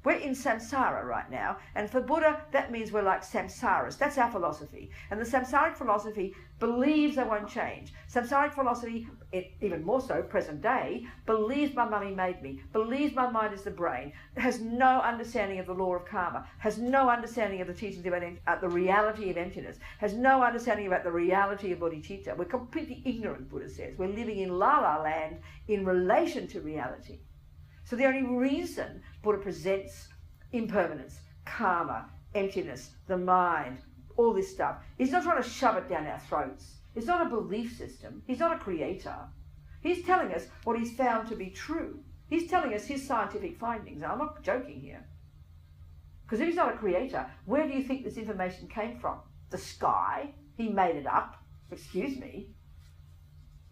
We're in samsara right now, and for Buddha, that means we're like samsaras. That's our philosophy. And the samsaric philosophy believes they won't change. Samsaric philosophy, even more so, present day, believes my mummy made me, believes my mind is the brain, has no understanding of the law of karma, has no understanding of the teachings about the reality of emptiness, has no understanding about the reality of bodhicitta. We're completely ignorant, Buddha says. We're living in la-la land in relation to reality. So the only reason Buddha presents impermanence, karma, emptiness, the mind, all this stuff, he's not trying to shove it down our throats. It's not a belief system. He's not a creator. He's telling us what he's found to be true. He's telling us his scientific findings. Now, I'm not joking here. Because if he's not a creator, where do you think this information came from? The sky? He made it up. Excuse me.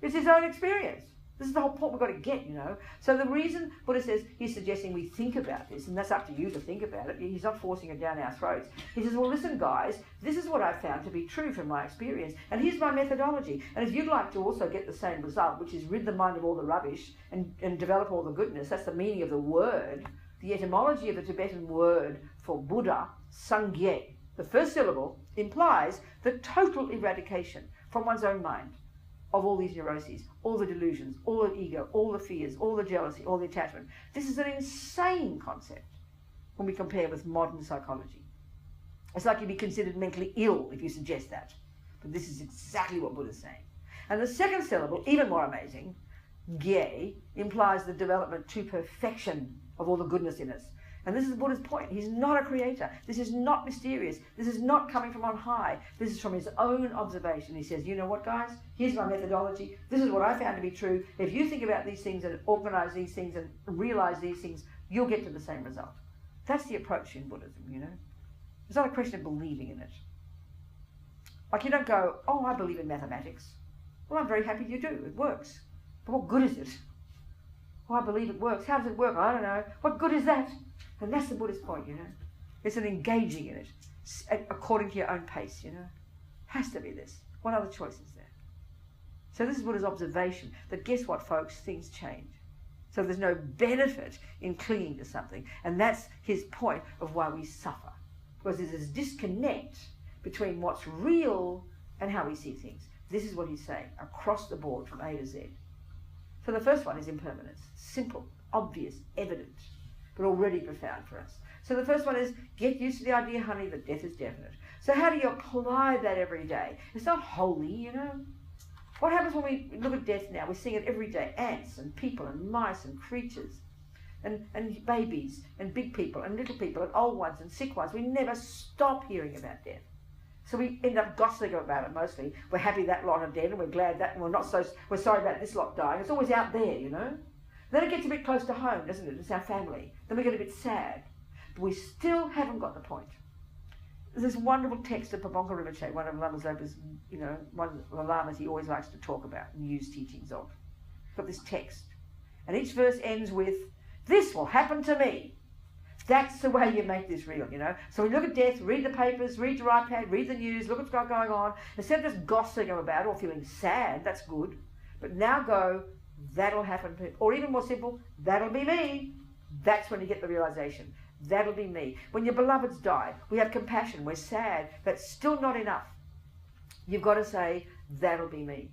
It's his own experience. This is the whole point we've got to get, you know. So the reason Buddha says he's suggesting we think about this, and that's up to you to think about it, he's not forcing it down our throats. He says, well, listen, guys, this is what I've found to be true from my experience, and here's my methodology. And if you'd like to also get the same result, which is rid the mind of all the rubbish and develop all the goodness, that's the meaning of the word, the etymology of the Tibetan word for Buddha, Sangye, the first syllable, implies the total eradication from one's own mind of all these neuroses, all the delusions, all the ego, all the fears, all the jealousy, all the attachment. This is an insane concept when we compare with modern psychology. It's like you'd be considered mentally ill if you suggest that. But this is exactly what Buddha's saying. And the second syllable, even more amazing, gye, implies the development to perfection of all the goodness in us. And this is Buddha's point. He's not a creator. This is not mysterious. This is not coming from on high. This is from his own observation. He says, you know what, guys? Here's my methodology. This is what I found to be true. If you think about these things and organize these things and realize these things, you'll get to the same result. That's the approach in Buddhism, you know. It's not a question of believing in it. Like you don't go, oh, I believe in mathematics. Well, I'm very happy you do. It works. But what good is it? Oh, I believe it works. How does it work? I don't know. What good is that? And that's the Buddhist point, you know. It's an engaging in it, according to your own pace, you know. Has to be this. What other choice is there? So this is Buddha's observation, that guess what, folks? Things change. So there's no benefit in clinging to something. And that's his point of why we suffer. Because there's this disconnect between what's real and how we see things. This is what he's saying, across the board from A to Z. So the first one is impermanence. Simple, obvious, evident, but already profound for us. So the first one is get used to the idea, honey, that death is definite. So how do you apply that every day? It's not holy, you know. What happens when we look at death now? We're seeing it every day. Ants and people and mice and creatures and babies and big people and little people and old ones and sick ones. We never stop hearing about death. So we end up gossiping about it mostly. We're happy that lot are dead and we're glad that we're sorry about this lot dying. It's always out there, you know. Then it gets a bit close to home, doesn't it? It's our family. Then we get a bit sad. But we still haven't got the point. There's this wonderful text of Robina Rinpoche, one of Lama Zopa's, you know, one of the lamas he always likes to talk about and use teachings of. He's got this text. And each verse ends with, this will happen to me. That's the way you make this real, you know. So we look at death, read the papers, read your iPad, read the news, look what's going on. Instead of just gossiping about it or feeling sad, that's good. But now go, that'll happen to me. Or even more simple, that'll be me. That's when you get the realization. That'll be me. When your beloveds die, we have compassion, we're sad. That's still not enough. You've got to say, that'll be me.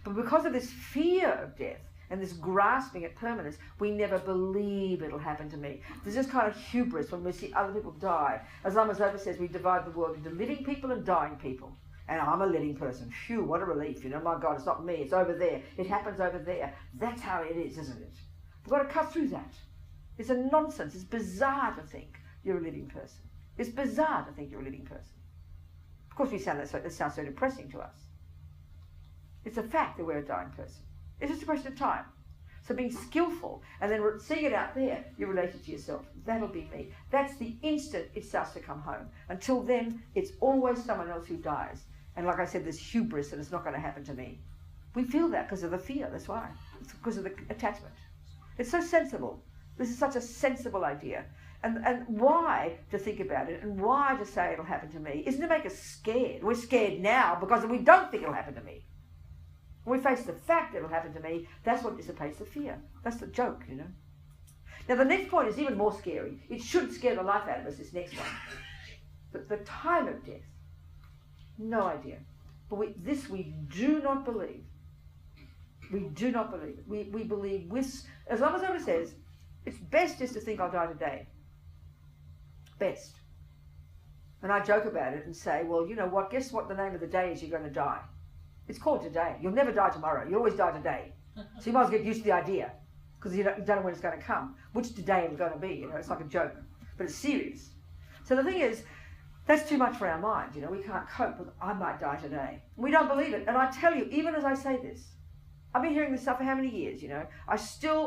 But because of this fear of death, and this grasping at permanence, we never believe it'll happen to me. There's this kind of hubris when we see other people die. As Lama Zopa says, we divide the world into living people and dying people. And I'm a living person. Phew, what a relief. You know, my God, it's not me. It's over there. It happens over there. That's how it is, isn't it? We've got to cut through that. It's a nonsense. It's bizarre to think you're a living person. It's bizarre to think you're a living person. Of course, it sounds so depressing to us. It's a fact that we're a dying person. It's just a question of time. So being skillful and then seeing it out there, you relate it to yourself. That'll be me. That's the instant it starts to come home. Until then, it's always someone else who dies. And like I said, there's hubris that it's not going to happen to me. We feel that because of the fear, that's why. It's because of the attachment. It's so sensible. This is such a sensible idea. And why to think about it and why to say it'll happen to me isn't to make us scared. We're scared now because we don't think it'll happen to me. When we face the fact that it'll happen to me, that's what dissipates the fear. That's the joke, you know. Now the next point is even more scary. It should scare the life out of us, this next one. But the time of death, no idea. But we do not believe. We do not believe it. We believe as Lama Zopa says, it's best just to think I'll die today. Best. And I joke about it and say, well, you know what, guess what the name of the day is you're going to die? It's called today. You'll never die tomorrow. You always die today. So you might as well get used to the idea because you don't know when it's going to come. Which today is going to be, you know, it's like a joke. But it's serious. So the thing is, that's too much for our mind, you know. We can't cope with, I might die today. We don't believe it. And I tell you, even as I say this, I've been hearing this stuff for how many years, you know.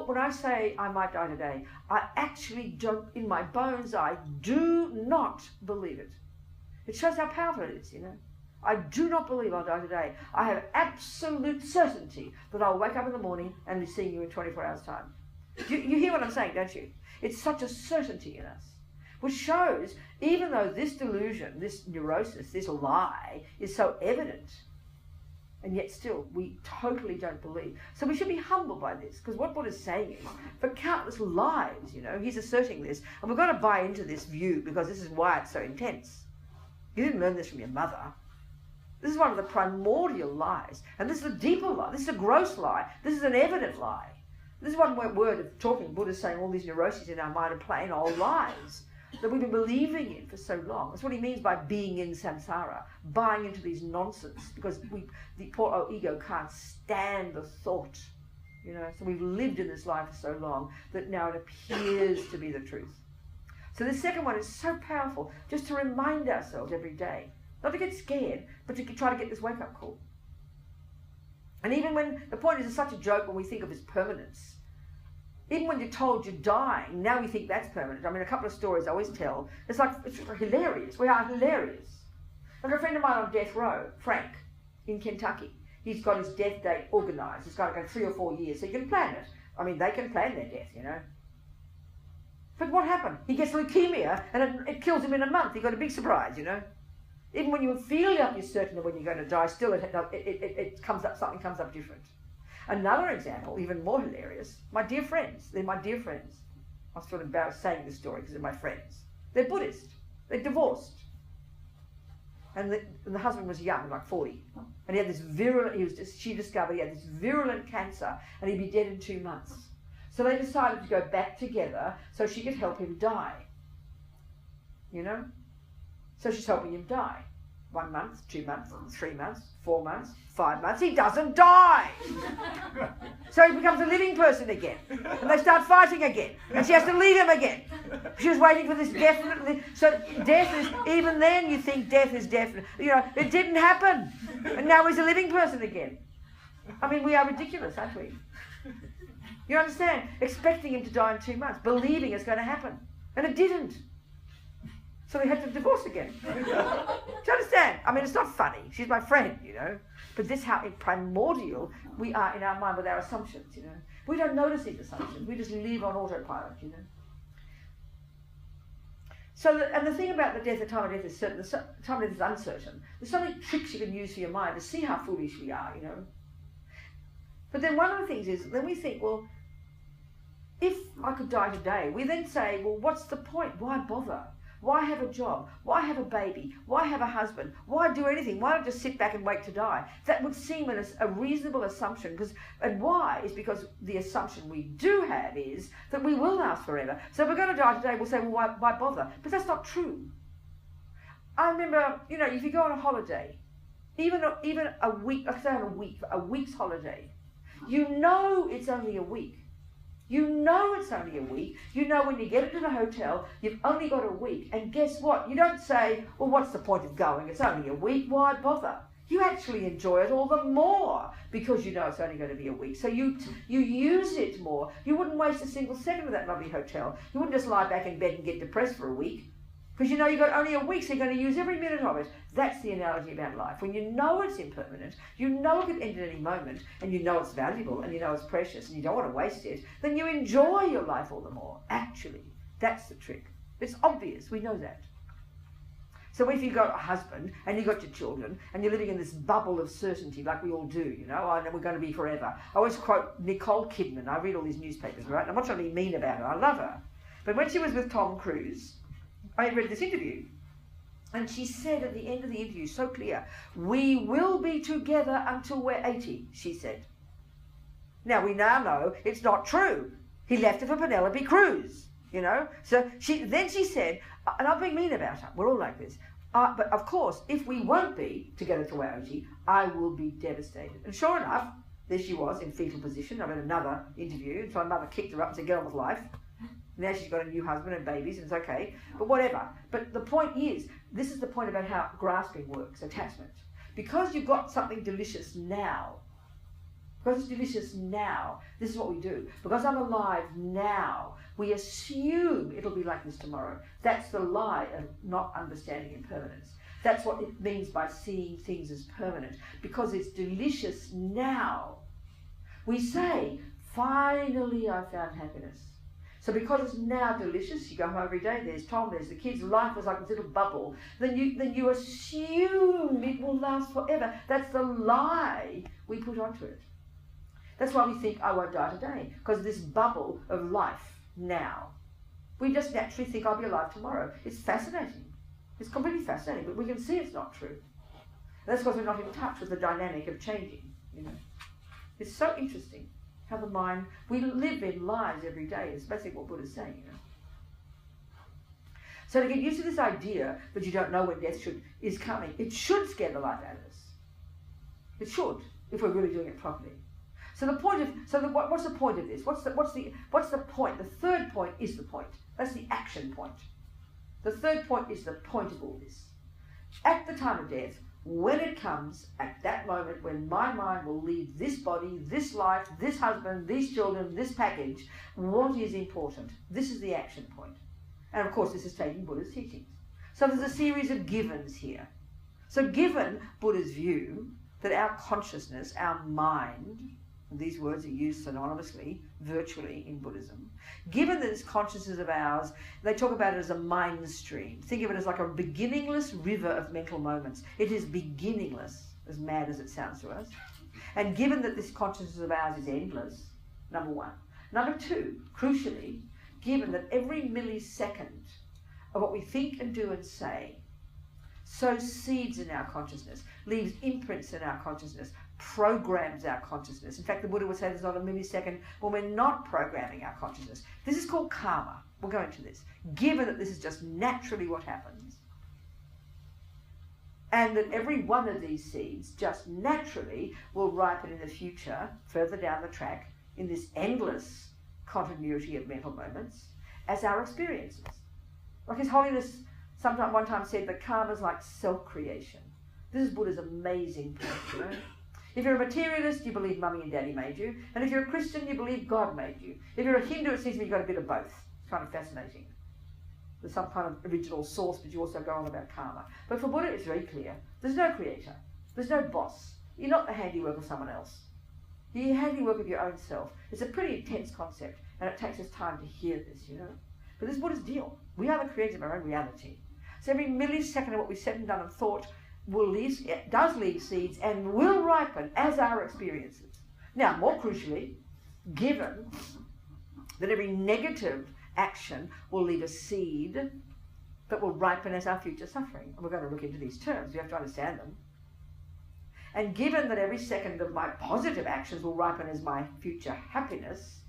When I say I might die today, I actually don't, in my bones, I do not believe it. It shows how powerful it is, you know. I do not believe I'll die today. I have absolute certainty that I'll wake up in the morning and be seeing you in 24 hours' time. You hear what I'm saying, don't you? It's such a certainty in us, which shows, even though this delusion, this neurosis, this lie is so evident, and yet still we totally don't believe. So we should be humbled by this, because what Buddha's saying is, for countless lives, you know, he's asserting this, and we've got to buy into this view, because this is why it's so intense. You didn't learn this from your mother. This is one of the primordial lies. And this is a deeper lie. This is a gross lie. This is an evident lie. This is one word of talking. Buddha's saying all these neuroses in our mind are plain old lies that we've been believing in for so long. That's what he means by being in samsara, buying into these nonsense, because the poor old ego can't stand the thought. You know, so we've lived in this lie for so long that now it appears to be the truth. So the second one is so powerful, just to remind ourselves every day, not to get scared, but to try to get this wake-up call. And even when, the point is, it's such a joke when we think of as permanence. Even when you're told you're dying, now we think that's permanent. I mean, a couple of stories I always tell, it's hilarious. We are hilarious. Like a friend of mine on death row, Frank, in Kentucky, he's got his death date organised. It's got to go 3 or 4 years, so you can plan it. I mean, they can plan their death, you know. But what happened? He gets leukemia, and it kills him in a month. He got a big surprise, you know. Even when you feel like you're certain of when you're going to die, still it comes up, something comes up different. Another example, even more hilarious, my dear friends. They're my dear friends. I was sort of embarrassed saying this story because they're my friends. They're Buddhist. They're divorced. And the husband was young, like 40. And he had this virulent, she discovered he had this virulent cancer and he'd be dead in 2 months. So they decided to go back together so she could help him die. You know? So she's helping him die. 1 month, 2 months, 3 months, 4 months, 5 months. He doesn't die. So he becomes a living person again. And they start fighting again. And she has to leave him again. She was waiting for this definitely. So death is, even then you think death is definite. You know, it didn't happen. And now he's a living person again. I mean, we are ridiculous, aren't we? You understand? Expecting him to die in 2 months, believing it's going to happen. And it didn't. So they had to divorce again. Do you understand? I mean, it's not funny. She's my friend, you know. But this is how primordial we are in our mind with our assumptions, you know. We don't notice these assumptions. We just live on autopilot, you know. So, and the thing about the time of death is certain. The time of death is uncertain. There's so many tricks you can use for your mind to see how foolish we are, you know. But then one of the things is, then we think, well, if I could die today, we then say, well, what's the point? Why bother? Why have a job? Why have a baby? Why have a husband? Why do anything? Why not just sit back and wait to die? That would seem a reasonable assumption. And why is because the assumption we do have is that we will last forever. So if we're going to die today, we'll say, well, why bother? But that's not true. I remember, you know, if you go on a holiday, even a week, let's say a week's holiday, you know it's only a week. You know it's only a week. You know when you get into the hotel, you've only got a week. And guess what? You don't say, well, what's the point of going? It's only a week. Why bother? You actually enjoy it all the more because you know it's only going to be a week. So you use it more. You wouldn't waste a single second of that lovely hotel. You wouldn't just lie back in bed and get depressed for a week because you know you've got only a week, so you're going to use every minute of it. That's the analogy about life. When you know it's impermanent, you know it could end at any moment, and you know it's valuable, and you know it's precious, and you don't want to waste it, then you enjoy your life all the more. Actually, that's the trick. It's obvious. We know that. So if you've got a husband, and you've got your children, and you're living in this bubble of certainty, like we all do, you know, I know we're going to be forever. I always quote Nicole Kidman. I read all these newspapers, right? And I'm not trying to be mean about her. I love her. But when she was with Tom Cruise, I read this interview. And she said at the end of the interview, so clear, we will be together until we're 80, she said. Now, we now know it's not true. He left her for Penelope Cruz, you know. So then she said, and I'm being mean about her, we're all like this, but of course, if we won't be together till we're 80, I will be devastated. And sure enough, there she was in fetal position. I read another interview, so my mother kicked her up and said, get on with life. Now she's got a new husband and babies, and it's okay. But whatever. But the point is, this is the point about how grasping works, attachment. Because you've got something delicious now, because it's delicious now, this is what we do. Because I'm alive now, we assume it'll be like this tomorrow. That's the lie of not understanding impermanence. That's what it means by seeing things as permanent. Because it's delicious now, we say, finally I found happiness. So because it's now delicious, you go home every day, there's Tom, there's the kids, life was like this little bubble, then you assume it will last forever. That's the lie we put onto it. That's why we think, I won't die today, because this bubble of life now. We just naturally think I'll be alive tomorrow. It's fascinating. It's completely fascinating, but we can see it's not true. And that's because we're not in touch with the dynamic of changing, you know. It's so interesting. How the mind, we live in lives every day. It's basically what Buddha's saying, you know. So to get used to this idea that you don't know when death is coming, it should scare the life out of us. It should, if we're really doing it properly. So the point of, what's the point of this? What's the point? The third point is the point. That's the action point. The third point is the point of all this. At the time of death, when it comes, at that moment when my mind will leave this body, this life, this husband, these children, this package, what is important? This is the action point. And of course, this is taking Buddha's teachings. So there's a series of givens here. So given Buddha's view that our consciousness, our mind, and these words are used synonymously, virtually in Buddhism, given that this consciousness of ours, they talk about it as a mind stream. Think of it as like a beginningless river of mental moments. It is beginningless, as mad as it sounds to us. And given that this consciousness of ours is endless, number one. Number two, crucially, given that every millisecond of what we think and do and say sows seeds in our consciousness, leaves imprints in our consciousness, programs our consciousness. In fact, the Buddha would say there's not a millisecond when we're not programming our consciousness. This is called karma. We'll go into this. Given that this is just naturally what happens, and that every one of these seeds just naturally will ripen in the future, further down the track, in this endless continuity of mental moments, as our experiences. Like His Holiness one time said that karma is like self-creation. This is Buddha's amazing point, you know. If you're a materialist, you believe mummy and daddy made you. And if you're a Christian, you believe God made you. If you're a Hindu, it seems to me you've got a bit of both. It's kind of fascinating. There's some kind of original source, but you also go on about karma. But for Buddha, it's very clear. There's no creator. There's no boss. You're not the handiwork of someone else. You're the handiwork of your own self. It's a pretty intense concept, and it takes us time to hear this, you know. But this is Buddha's deal. We are the creators of our own reality. So every millisecond of what we've said and done and thought does leave seeds and will ripen as our experiences. Now, more crucially, given that every negative action will leave a seed that will ripen as our future suffering, and we're going to look into these terms, you have to understand them. And given that every second of my positive actions will ripen as my future happiness,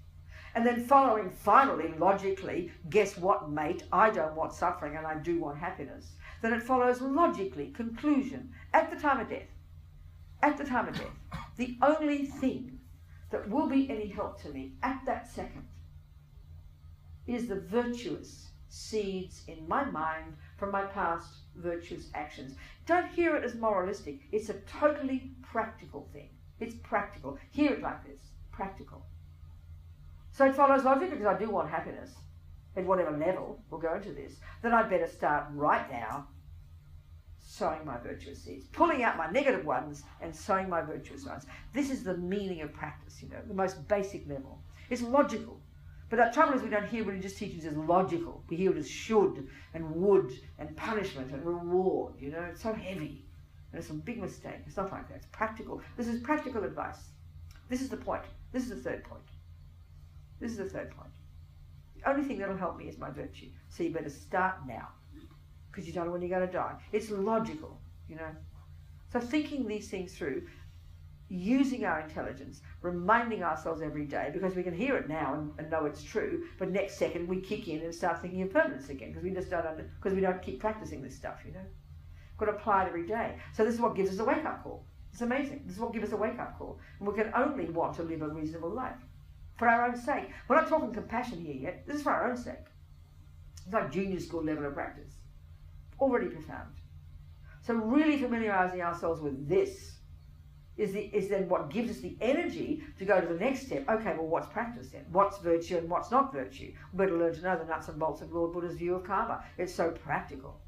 and then following finally, logically, guess what, mate, I don't want suffering and I do want happiness, then it follows logically, conclusion, at the time of death, the only thing that will be any help to me at that second is the virtuous seeds in my mind from my past virtuous actions. Don't hear it as moralistic. It's a totally practical thing. It's practical. Hear it like this, practical. So it follows logically, because I do want happiness at whatever level, we'll go into this, then I'd better start right now sowing my virtuous seeds, pulling out my negative ones and sowing my virtuous ones. This is the meaning of practice, you know, the most basic level. It's logical. But the trouble is we don't hear religious teachings as logical. We hear it as should and would and punishment and reward, you know. It's so heavy. And it's a big mistake. It's not like that. It's practical. This is practical advice. This is the point. This is the third point. This is the third point. The only thing that'll help me is my virtue. So you better start now, because you don't know when you're going to die. It's logical, you know. So thinking these things through, using our intelligence, reminding ourselves every day, because we can hear it now and know it's true, but next second we kick in and start thinking of permanence again, because we just because we don't keep practicing this stuff, you know. Got to apply it every day. So this is what gives us a wake-up call. It's amazing. This is what gives us a wake-up call. And we can only want to live a reasonable life. For our own sake. We're not talking compassion here yet. This is for our own sake. It's like junior school level of practice. Already profound. So really familiarising ourselves with this is then what gives us the energy to go to the next step. Okay, well, what's practice then? What's virtue and what's not virtue? We better learn to know the nuts and bolts of Lord Buddha's view of karma. It's so practical.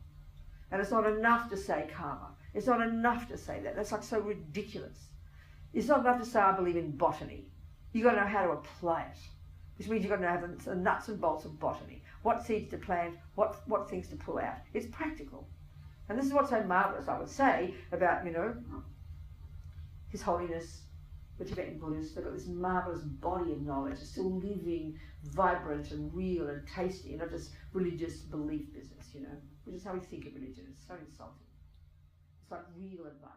And it's not enough to say karma. It's not enough to say that. That's like so ridiculous. It's not enough to say I believe in botany. You've got to know how to apply it, which means you've got to have the nuts and bolts of botany. What seeds to plant, what things to pull out. It's practical. And this is what's so marvellous, I would say, about, you know, His Holiness, the Tibetan Buddhists. They've got this marvellous body of knowledge. It's still living, vibrant and real and tasty, and not just religious belief business, you know, which is how we think of religion. It's so insulting. It's like real advice.